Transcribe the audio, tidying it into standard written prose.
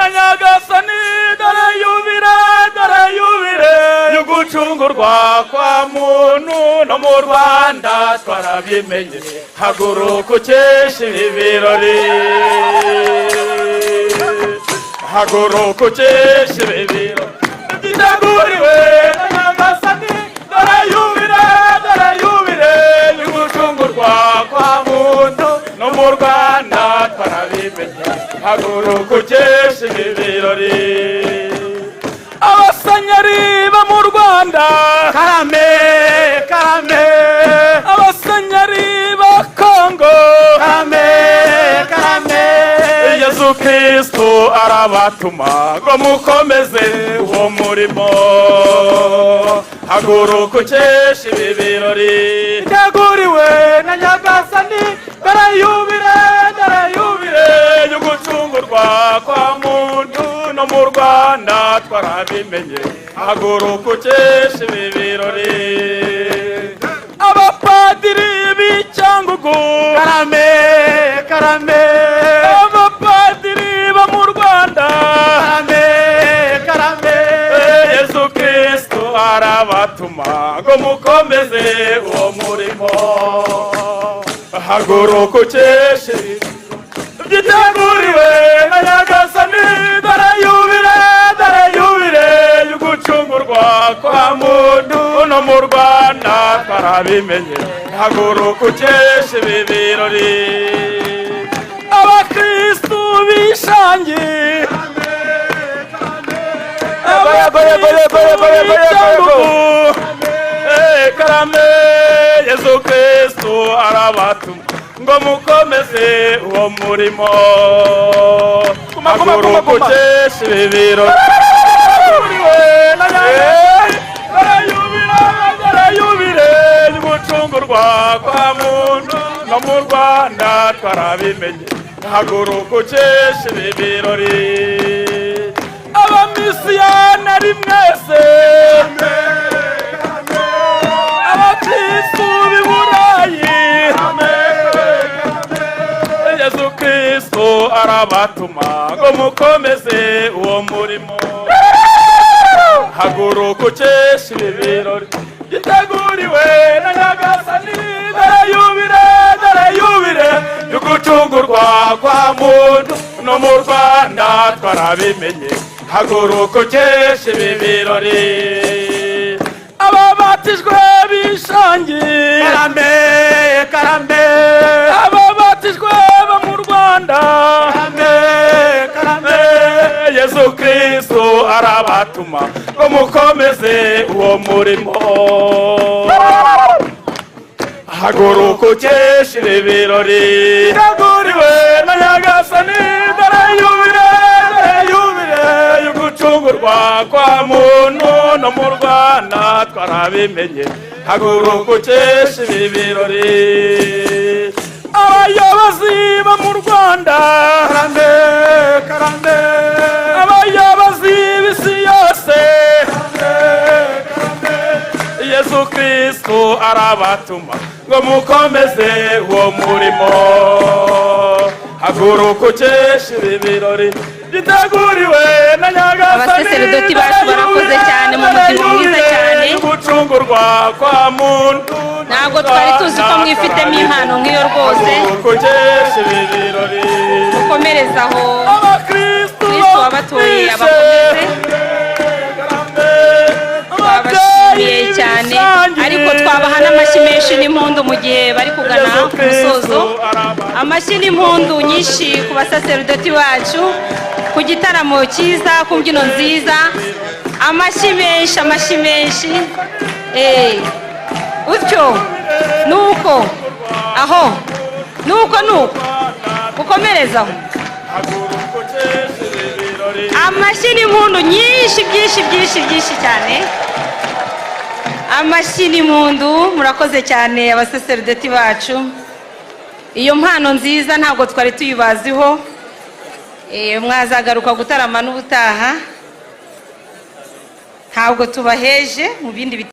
na nyagasani dore yubire y'ugucungurwa kwa muntu no mu Rwanda twarabimenye haguruka ukeshe ibi birori haguruka ukeshe ibi birori giteguriwe na nyagasani dore yubire y'ugucungurwa kwa muntu no mu Rwanda twarabimenye haguruka ukeshe ibi birori abasanyari bo mu Rwanda karame abasanyari ba Kongo karame Yesu Kristo arabatuma ngo mukomeze uwo murimo haguruka ukeshe ibi birori byaguriwe na nyagasani dore yubire y'ugucungurwa kwa muntu no mu Rwanda twarabimenye haguruka ukeshe ibi birori abapadiri b'Icyangugu karame abapadiri bo mu Rwanda karame Yesu Kristo arabatuma ngo mukomeze uwo murimo haguruka ukeshe giteguriwe na nyagasani dore yubire y'ugucungurwa kwa muntu no mu Rwanda twarabimenye haguruka ukeshe ibi birori abakristu b'Ishangi karame Yesu Kristo arabatuma ngo mukomeze uwo murimo haguruka ukeshe ibi birori yubire y'ugucungurwa kwa muntu no mu Rwanda twarabimenye haguruka ukeshe ibi birori abamisiyonari mwese abakristu b'i Burayi Yesu Kristo arabatuma ngo mukomeze uwo murimo haguruka ukeshe ibi birori giteguriwe na nyagasani dore yubire y'ugucungurwa kwa muntu no mu Rwanda twarabimenye haguruka ukeshe ibi birori ababatijwe b'Ishangi karame ababatijwe bo mu Rwanda karame Yesu Kristo arabatuma ngo mukomeze uwo murimo haguruka ukeshe ibi birori byaguriwe na nyagasani dore yubire y'ugucungurwa kwa muntu no mu Rwanda twarabimenye haguruka ukeshe ibi birori abayobozi bo mu Rwanda karame abayobozi b'isi yose Yesu Kristo arabatuma ngo mukomeze uwo murimo haguruka ukeshe ibi birori giteguriwe na nyagasani abasaserdoti bacu barakoze cyane mu murimo mwiza cyane gucungurwa kwa muntu ntabwo twari tuzi ko mwifitemo impano nk'iyo rwose ukeshe ibi birori ukomerezaho abakristu wabatoye abakomeze twabashimiye cyane ariko twabaha n'amashyi menshi n'impundu mu gihe bari kugana ku musozo amashyi n'impundu nyinshi ku basaserdoti bacu ku gitaramo cyiza ku mbyino nziza amashyi menshi utyo nuko aho nuko ukomerezaho amashyi n'impundu nyinshi byinshi cyane amashyi n'impundu murakoze cyane abasaserdoti bacu iyo mpano nziza ntabwo twari tuyibaziho mwazagaruka gutarama n'ubutaha ntabwo tubaheje mu bindi